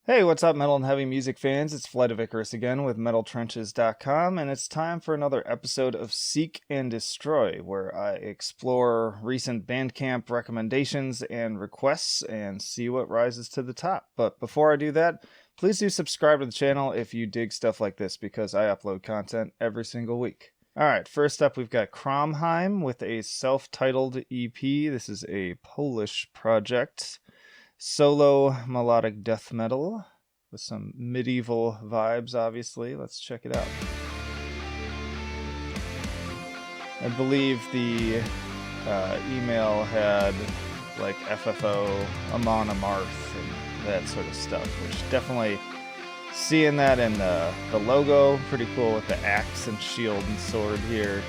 Hey, what's up, metal and heavy music fans? It's Flight of Icarus again with MetalTrenches.com, and it's time for another episode of Seek and Destroy, where I explore recent BANDCAMP recommendations and requests and see what rises to the top. But before I do that, please do subscribe to the channel if you dig stuff like this, because I upload content every single week. Alright, first up we've got Kromheim with a self-titled EP. This is a Polish project. Solo melodic death metal with some medieval vibes, obviously. Let's check it out. I believe the email had like FFO, Amon Amarth, and that sort of stuff, which definitely seeing that in the logo, pretty cool with the axe and shield and sword here,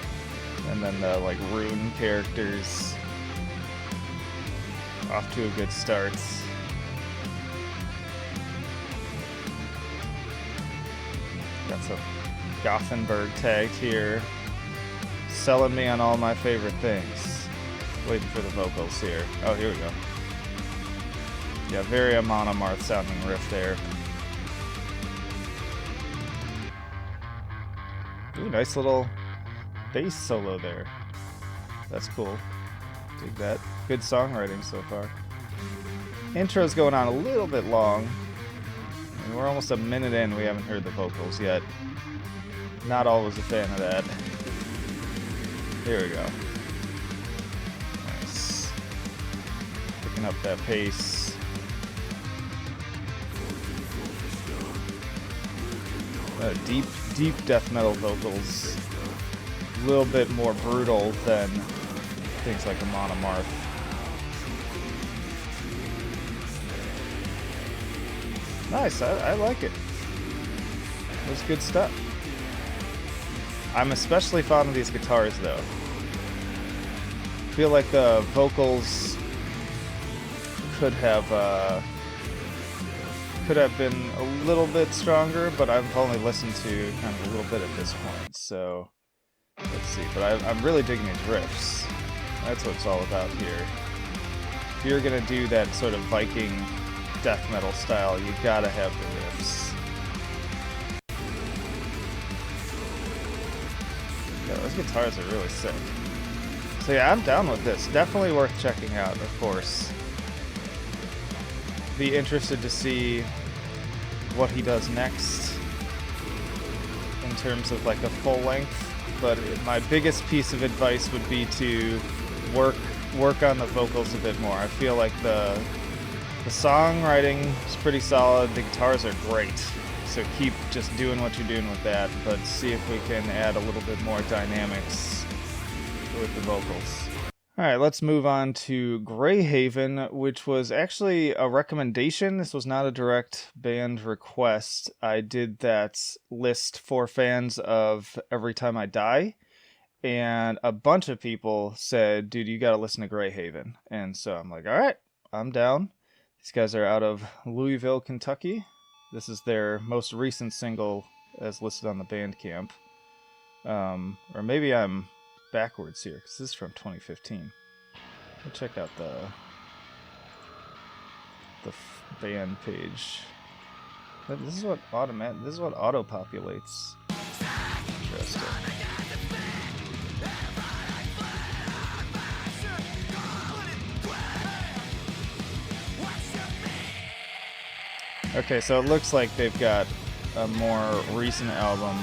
and then the like rune characters. Off to a good start. Got some Gothenburg tagged here. Selling me on all my favorite things. Waiting for the vocals here. Oh, here we go. Yeah, very Amon Amarth sounding riff there. Ooh, nice little bass solo there. That's cool. Dig that. Good songwriting so far. Intro's going on a little bit long. And we're almost a minute in, we haven't heard the vocals yet. Not always a fan of that. Here we go. Nice. Picking up that pace. Deep death metal vocals. A little bit more brutal than things like Amon Amarth. Nice, I like it. It was good stuff. I'm especially fond of these guitars, though. I feel like the vocals could have been a little bit stronger, but I've only listened to kind of a little bit at this point, so let's see. But I'm really digging these riffs. That's what it's all about here. If you're gonna do that sort of Viking death metal style, you gotta have the riffs. Yeah, those guitars are really sick. So yeah, I'm down with this. Definitely worth checking out, of course. Be interested to see what he does next in terms of like a full length, but my biggest piece of advice would be to work on the vocals a bit more. I feel like the songwriting is pretty solid, the guitars are great, so keep just doing what you're doing with that, but see if we can add a little bit more dynamics with the vocals. Alright, let's move on to Greyhaven, which was actually a recommendation. This was not a direct band request. I did that list for fans of Every Time I Die, and a bunch of people said, dude, you gotta listen to Greyhaven. And so I'm like, alright, I'm down. These guys are out of Louisville, Kentucky. This is their most recent single as listed on the Bandcamp. Or maybe I'm backwards here, because this is from 2015. We'll check out the band page. This is what auto populates. Interesting. Okay, so it looks like they've got a more recent album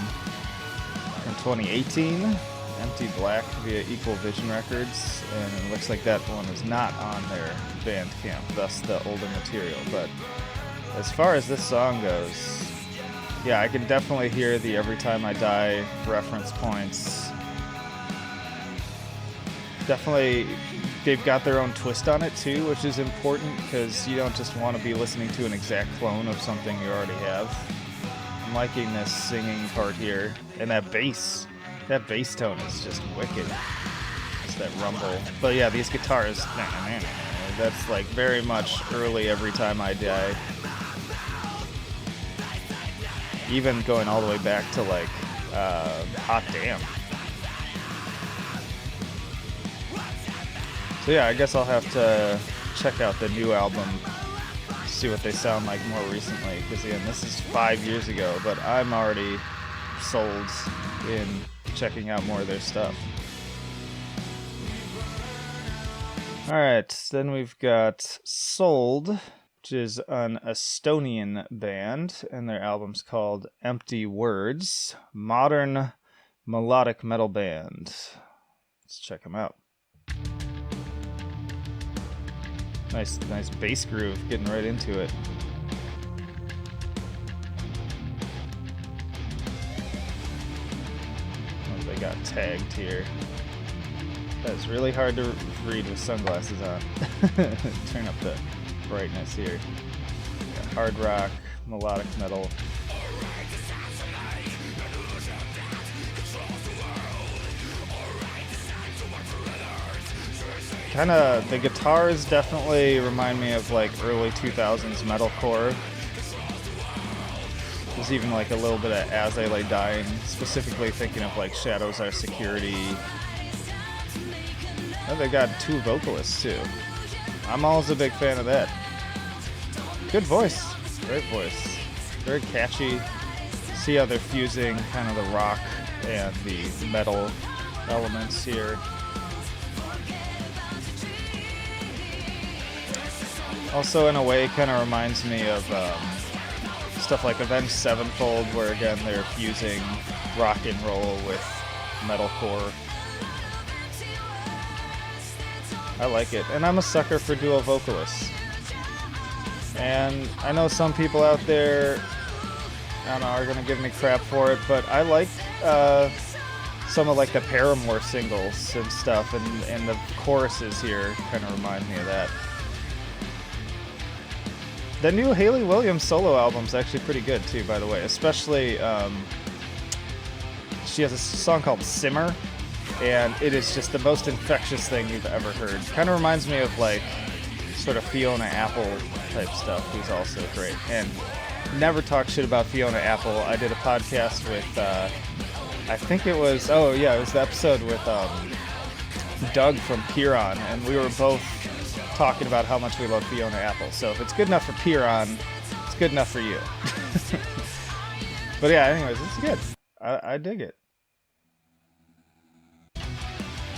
from 2018, Empty Black via Equal Vision Records, and it looks like that one is not on their Bandcamp, thus the older material. But as far as this song goes, yeah, I can definitely hear the Every Time I Die reference points. Definitely, they've got their own twist on it too, which is important, because you don't just want to be listening to an exact clone of something you already have. I'm liking this singing part here, and that bass tone is just wicked. Just that rumble. But yeah, these guitars, that's like very much early Every Time I Die. Even going all the way back to like Hot Damn. So yeah, I guess I'll have to check out the new album see what they sound like more recently, because again, this is 5 years ago, but I'm already sold in checking out more of their stuff. Alright, then we've got Sold, which is an Estonian band, and their album's called Empty Words. Modern melodic metal band. Let's check them out. Nice bass groove, getting right into it. Oh, they got tagged here. That's really hard to read with sunglasses on. Turn up the brightness here. Got hard rock, melodic metal. The guitars definitely remind me of like early 2000s metalcore. There's even like a little bit of As I Lay Dying, specifically thinking of like Shadows Are Security. Oh, they got 2 vocalists too. I'm always a big fan of that. Good voice, great voice, very catchy. See how they're fusing kind of the rock and the metal elements here. Also, in a way, kind of reminds me of stuff like Avenged Sevenfold, where again they're fusing rock and roll with metalcore. I like it, and I'm a sucker for dual vocalists. And I know some people out there, I don't know, are gonna give me crap for it, but I like some of like the Paramore singles and stuff, and the choruses here kind of remind me of that. The new Hayley Williams solo album's actually pretty good too, by the way. Especially, she has a song called Simmer, and it is just the most infectious thing you've ever heard. Kind of reminds me of like sort of Fiona Apple type stuff, who's also great. And never talk shit about Fiona Apple. I did a podcast with, I think it was, oh yeah, it was the episode with Doug from Piron, and we were both talking about how much we love Fiona Apple. So if it's good enough for Piron, it's good enough for you. But yeah, anyways, it's good. I dig it.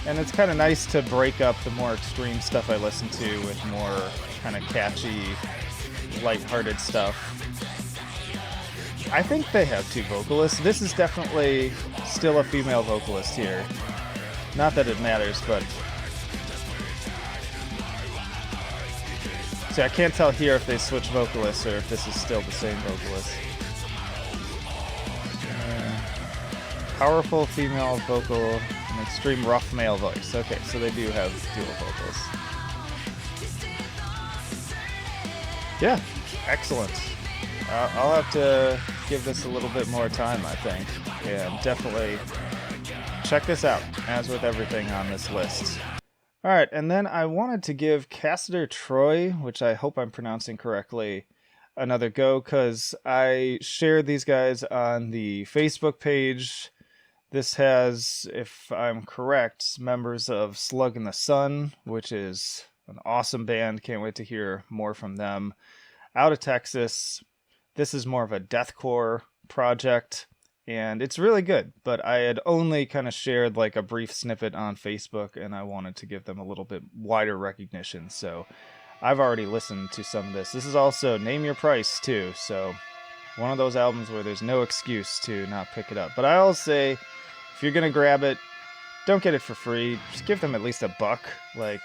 And it's kind of nice to break up the more extreme stuff I listen to with more kind of catchy, lighthearted stuff. I think they have 2 vocalists. This is definitely still a female vocalist here. Not that it matters, but see, I can't tell here if they switch vocalists or if this is still the same vocalist. Powerful female vocal, an extreme rough male voice. Okay, so they do have dual vocals. Yeah, excellent. I'll have to give this a little bit more time, I think. Yeah, definitely check this out, as with everything on this list. Alright, and then I wanted to give Kasstr Troy, which I hope I'm pronouncing correctly, another go, because I shared these guys on the Facebook page. This has, if I'm correct, members of Slug in the Sun, which is an awesome band. Can't wait to hear more from them. Out of Texas. This is more of a deathcore project, and it's really good, but I had only kind of shared like a brief snippet on Facebook, and I wanted to give them a little bit wider recognition, so I've already listened to some of this. This is also Name Your Price, too, so one of those albums where there's no excuse to not pick it up. But I always say, if you're going to grab it, don't get it for free. Just give them at least $1. Like,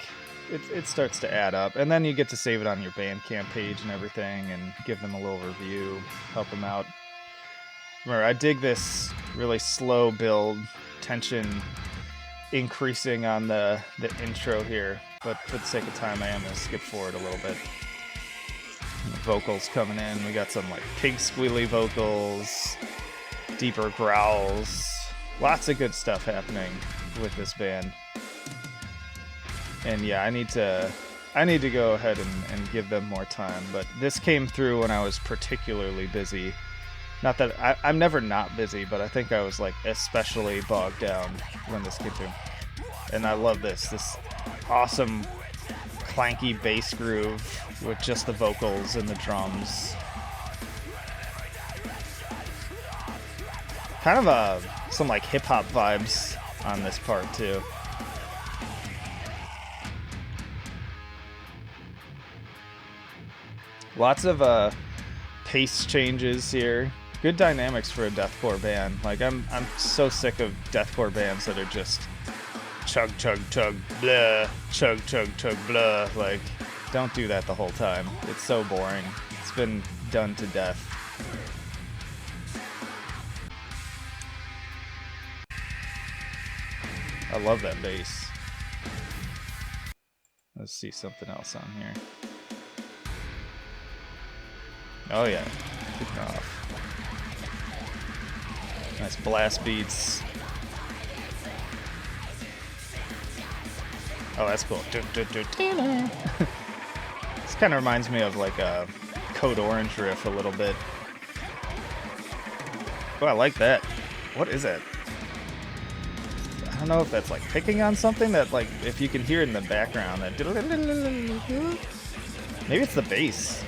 it starts to add up. And then you get to save it on your BANDCAMP page and everything and give them a little review, help them out. Remember, I dig this really slow build, tension increasing on the intro here. But for the sake of time, I am going to skip forward a little bit. The vocals coming in. We got some like pig squealy vocals, deeper growls. Lots of good stuff happening with this band. And yeah, I need to go ahead and give them more time. But this came through when I was particularly busy. Not that I'm never not busy, but I think I was like especially bogged down when this came through. And I love this awesome clanky bass groove with just the vocals and the drums. Kind of some like hip-hop vibes on this part too. Lots of pace changes here. Good dynamics for a deathcore band. Like I'm so sick of deathcore bands that are just chug chug chug blah, chug chug chug blah. Like, don't do that the whole time. It's so boring. It's been done to death. I love that bass. Let's see something else on here. Oh yeah, kicking off. Nice blast beats. Oh, that's cool. This kind of reminds me of like a Code Orange riff a little bit. Oh, I like that. What is that? I don't know if that's like picking on something that, like, if you can hear it in the background, that maybe it's the bass.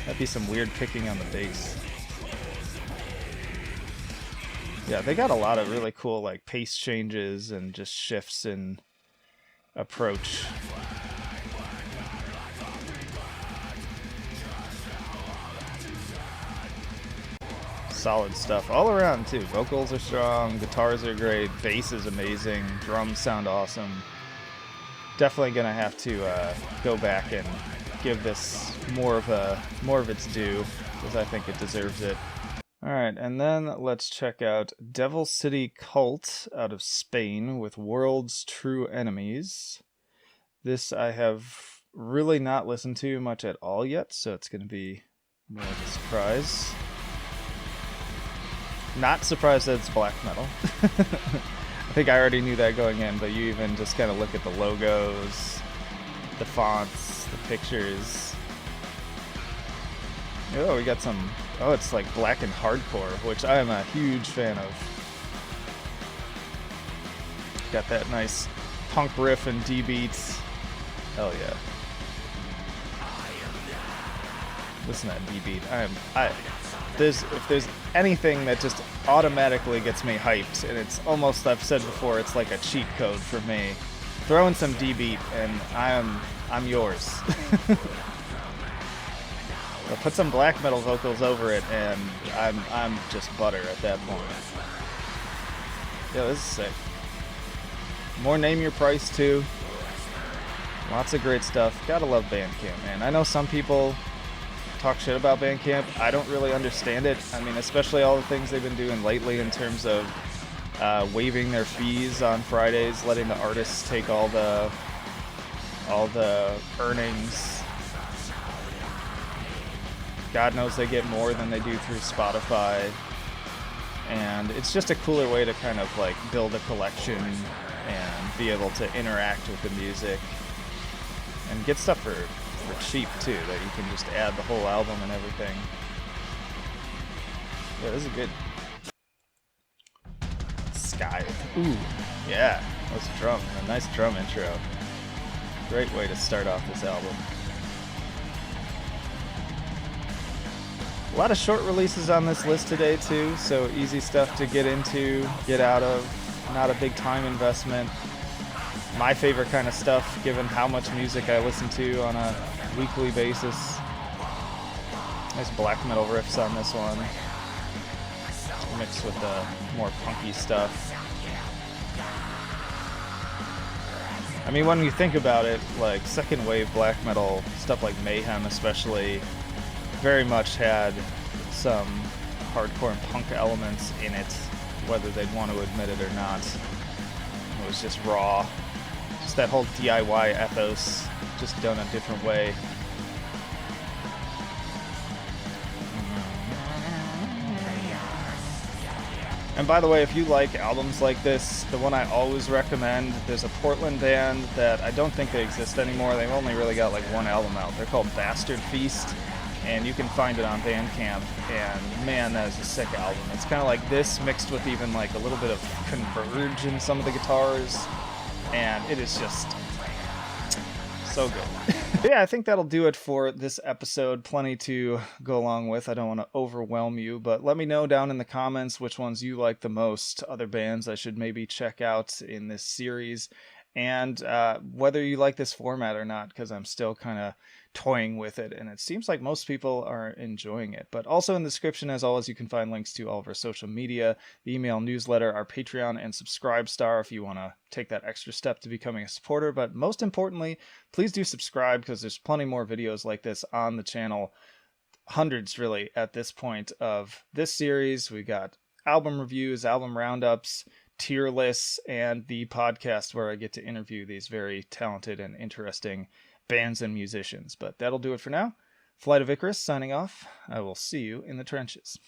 That'd be some weird picking on the bass. Yeah, they got a lot of really cool like pace changes and just shifts in approach. Solid stuff all around too. Vocals are strong, guitars are great, bass is amazing, drums sound awesome. Definitely gonna have to go back and give this more of its due, because I think it deserves it. All right, and then let's check out Devil City Cult out of Spain with World's True Enemies. This I have really not listened to much at all yet, so it's going to be more of a surprise. Not surprised that it's black metal. I think I already knew that going in, but you even just kind of look at the logos, the fonts, the pictures. Oh, we got some... Oh, it's like black and hardcore, which I am a huge fan of. Got that nice punk riff and D beats. Hell yeah. Listen to that D beat. If there's anything that just automatically gets me hyped, and it's almost, I've said before, it's like a cheat code for me. Throw in some D beat and I'm yours. I'll put some black metal vocals over it, and I'm just butter at that point. Yeah, this is sick. More Name Your Price too. Lots of great stuff. Gotta love BANDCAMP, man. I know some people talk shit about BANDCAMP. I don't really understand it. I mean, especially all the things they've been doing lately in terms of waiving their fees on Fridays, letting the artists take all the earnings. God knows they get more than they do through Spotify, and it's just a cooler way to kind of like build a collection and be able to interact with the music and get stuff for cheap too, that you can just add the whole album and everything. Yeah, this is good. Sky. Ooh, yeah, that's a drum. A nice drum intro. Great way to start off this album. A lot of short releases on this list today too, so easy stuff to get into, get out of, not a big time investment. My favorite kind of stuff, given how much music I listen to on a weekly basis. Nice black metal riffs on this one, mixed with the more punky stuff. I mean, when you think about it, like second wave black metal, stuff like Mayhem especially, very much had some hardcore and punk elements in it, whether they'd want to admit it or not. It was just raw. Just that whole DIY ethos, just done a different way. And by the way, if you like albums like this, the one I always recommend, there's a Portland band that I don't think they exist anymore. They've only really got like one album out. They're called Bastard Feast, and you can find it on BANDCAMP, and man, that is a sick album. It's kind of like this mixed with even like a little bit of Converge in some of the guitars, and it is just So good. Yeah, I think that'll do it for this episode. Plenty to go along with. I don't want to overwhelm you, but let me know down in the comments which ones you like the most, other bands I should maybe check out in this series, and whether you like this format or not, because I'm still kind of toying with it, and it seems like most people are enjoying it. But also in the description, as always, you can find links to all of our social media, the email newsletter, our Patreon, and Subscribe Star if you want to take that extra step to becoming a supporter. But most importantly, please do subscribe, because there's plenty more videos like this on the channel. Hundreds, really, at this point of this series. We got album reviews, album roundups, tier lists, and the podcast where I get to interview these very talented and interesting bands and musicians. But that'll do it for now. Flight of Icarus signing off. I will see you in the trenches.